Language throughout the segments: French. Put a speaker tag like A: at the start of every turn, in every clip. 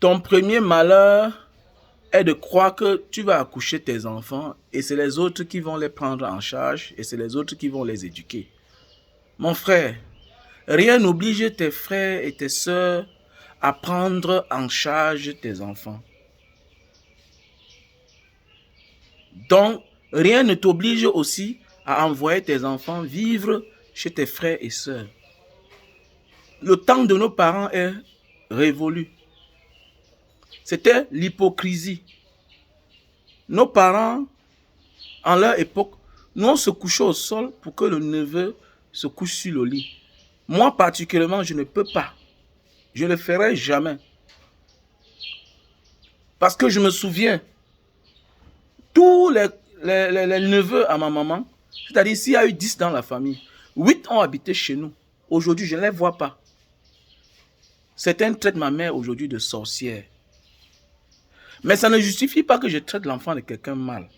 A: Ton premier malheur est de croire que tu vas accoucher tes enfants et c'est les autres qui vont les prendre en charge et c'est les autres qui vont les éduquer. Mon frère, rien n'oblige tes frères et tes sœurs à prendre en charge tes enfants. Donc, rien ne t'oblige aussi à envoyer tes enfants vivre chez tes frères et sœurs. Le temps de nos parents est révolu. C'était l'hypocrisie. Nos parents, en leur époque, nous on se couchait au sol pour que le neveu se couche sur le lit. Moi particulièrement, je ne peux pas. Je ne le ferai jamais. Parce que je me souviens, tous les neveux à ma maman, c'est-à-dire s'il y a eu 10 dans la famille, 8 ont habité chez nous. Aujourd'hui, je ne les vois pas. Certains traitent ma mère aujourd'hui de sorcière. Mais ça ne justifie pas que je traite l'enfant de quelqu'un mal.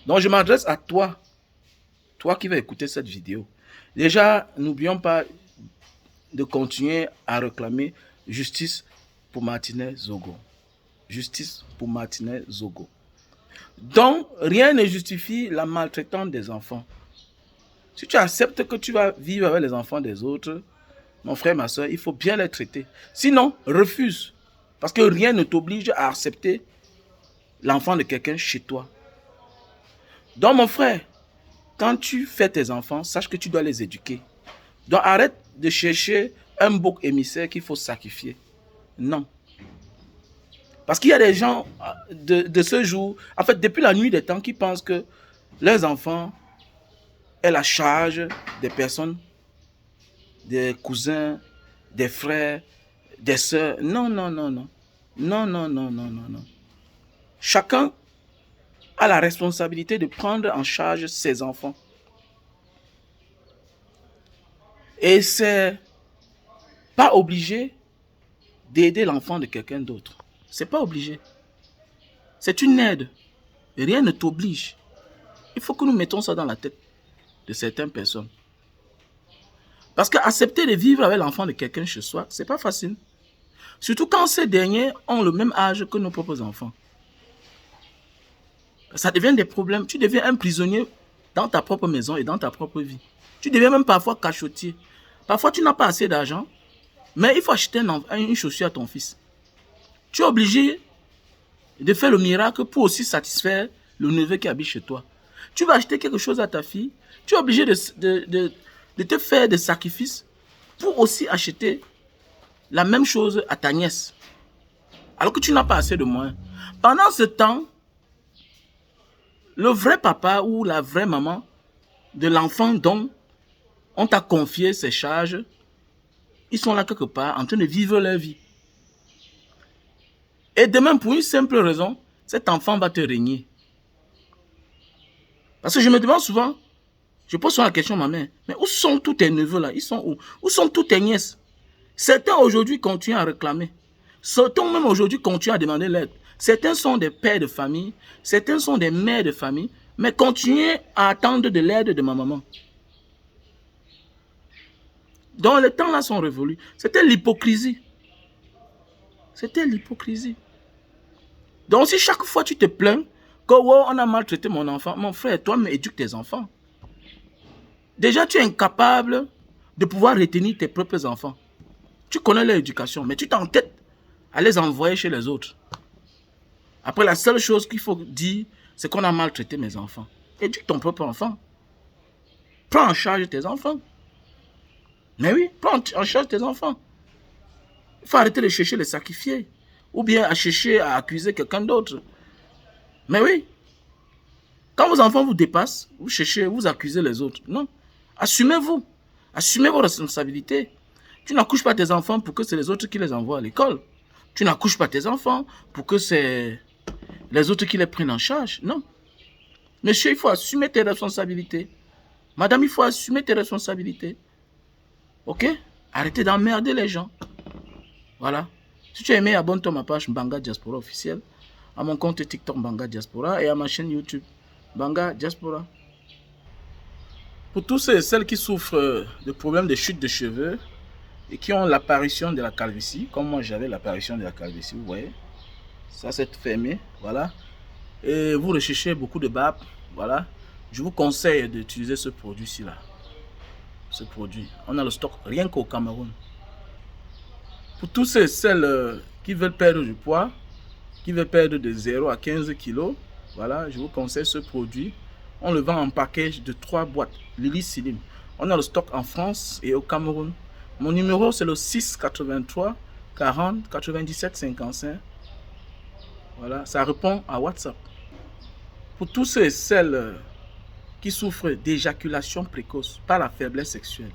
A: Donc je m'adresse à toi, toi qui vas écouter cette vidéo. Déjà, n'oublions pas de continuer à réclamer justice pour Martinez Zogo. Justice pour Martinez Zogo. Donc, rien ne justifie la maltraitance des enfants. Si tu acceptes que tu vas vivre avec les enfants des autres, mon frère, ma soeur, il faut bien les traiter. Sinon, refuse. Parce que rien ne t'oblige à accepter l'enfant de quelqu'un chez toi. Donc, mon frère, quand tu fais tes enfants, sache que tu dois les éduquer. Donc, arrête de chercher un bouc émissaire qu'il faut sacrifier. Non. Parce qu'il y a des gens de ce jour, en fait, depuis la nuit des temps, qui pensent que leurs enfants est la charge des personnes, des cousins, des frères, des sœurs. Non, non, non, non. Non, non, non, non, non, non. Chacun a la responsabilité de prendre en charge ses enfants. Et c'est pas obligé d'aider l'enfant de quelqu'un d'autre. C'est pas obligé. C'est une aide. Rien ne t'oblige. Il faut que nous mettons ça dans la tête de certaines personnes. Parce qu'accepter de vivre avec l'enfant de quelqu'un chez soi, c'est pas facile. Surtout quand ces derniers ont le même âge que nos propres enfants. Ça devient des problèmes. Tu deviens un prisonnier dans ta propre maison et dans ta propre vie. Tu deviens même parfois cachotier. Parfois, tu n'as pas assez d'argent, mais il faut acheter une chaussure à ton fils. Tu es obligé de faire le miracle pour aussi satisfaire le neveu qui habite chez toi. Tu vas acheter quelque chose à ta fille, tu es obligé de te faire des sacrifices pour aussi acheter la même chose à ta nièce. Alors que tu n'as pas assez de moyens. Pendant ce temps, le vrai papa ou la vraie maman de l'enfant dont on t'a confié ces charges, ils sont là quelque part en train de vivre leur vie. Et demain, pour une simple raison, cet enfant va te régner. Parce que je me demande souvent, je pose souvent la question à ma mère, mais où sont tous tes neveux là? Ils sont où? Où sont toutes tes nièces? Certains aujourd'hui continuent à réclamer. Certains même aujourd'hui continuent à demander l'aide. Certains sont des pères de famille, certains sont des mères de famille, mais continuent à attendre de l'aide de ma maman. Donc les temps là sont révolus. C'était l'hypocrisie. C'était l'hypocrisie. Donc si chaque fois tu te plains que oh, on a maltraité mon enfant, mon frère, toi-même éduque tes enfants. Déjà tu es incapable de pouvoir retenir tes propres enfants. Tu connais leur éducation, mais tu t'entêtes à les envoyer chez les autres. Après, la seule chose qu'il faut dire, c'est qu'on a maltraité mes enfants. Éduque ton propre enfant. Prends en charge tes enfants. Mais oui, prends en charge tes enfants. Il faut arrêter de chercher les sacrifier. Ou bien à chercher à accuser quelqu'un d'autre. Mais oui. Quand vos enfants vous dépassent, vous cherchez, vous accusez les autres. Non. Assumez-vous. Assumez vos responsabilités. Tu n'accouches pas tes enfants pour que c'est les autres qui les envoient à l'école. Tu n'accouches pas tes enfants pour que c'est les autres qui les prennent en charge. Non. Monsieur, il faut assumer tes responsabilités. Madame, il faut assumer tes responsabilités. Ok? Arrêtez d'emmerder les gens. Voilà. Si tu as aimé, abonne-toi à ma page Mbanga Diaspora officielle, à mon compte TikTok Mbanga Diaspora et à ma chaîne YouTube Mbanga Diaspora. Pour tous ceux et celles qui souffrent de problèmes de chute de cheveux, et qui ont l'apparition de la calvitie, comme moi j'avais l'apparition de la calvitie, vous voyez. Ça c'est fermé, voilà. Et vous recherchez beaucoup de barbe, voilà. Je vous conseille d'utiliser ce produit-ci là. Ce produit, on a le stock rien qu'au Cameroun. Pour tous ceux et celles qui veulent perdre du poids, qui veulent perdre de 0 à 15 kilos, voilà, je vous conseille ce produit. On le vend en package de 3 boîtes, Lily Slim. On a le stock en France et au Cameroun. Mon numéro c'est le 683 40 97 55. Voilà, ça répond à WhatsApp. Pour tous ceux et celles qui souffrent d'éjaculation précoce par la faiblesse sexuelle.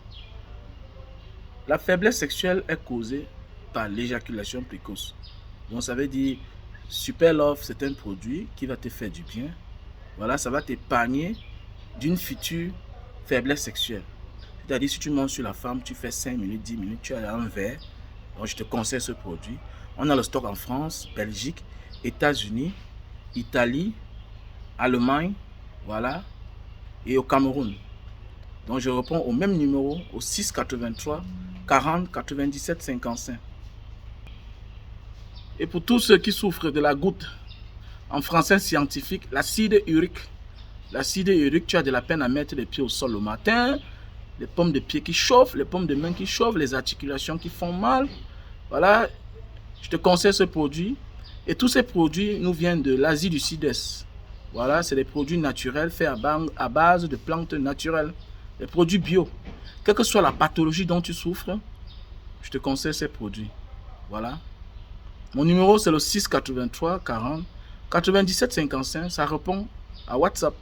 A: La faiblesse sexuelle est causée par l'éjaculation précoce. Donc ça veut dire, Super Love, c'est un produit qui va te faire du bien. Voilà, ça va t'épargner d'une future faiblesse sexuelle. C'est-à-dire, si tu montes sur la femme, tu fais 5 minutes, 10 minutes, tu as un verre. Donc je te conseille ce produit. On a le stock en France, Belgique, États-Unis, Italie, Allemagne, voilà, et au Cameroun. Donc je réponds au même numéro, au 683 40 97 55. Et pour tous ceux qui souffrent de la goutte, en français scientifique, l'acide urique. L'acide urique, tu as de la peine à mettre les pieds au sol le matin, les paumes de pied qui chauffent, les paumes de main qui chauffent, les articulations qui font mal. Voilà, je te conseille ce produit. Et tous ces produits nous viennent de l'Asie du Sud-Est. Voilà, c'est des produits naturels faits à base de plantes naturelles. Des produits bio. Quelle que soit la pathologie dont tu souffres, je te conseille ces produits. Voilà. Mon numéro c'est le 683 40 97 55. Ça répond à WhatsApp.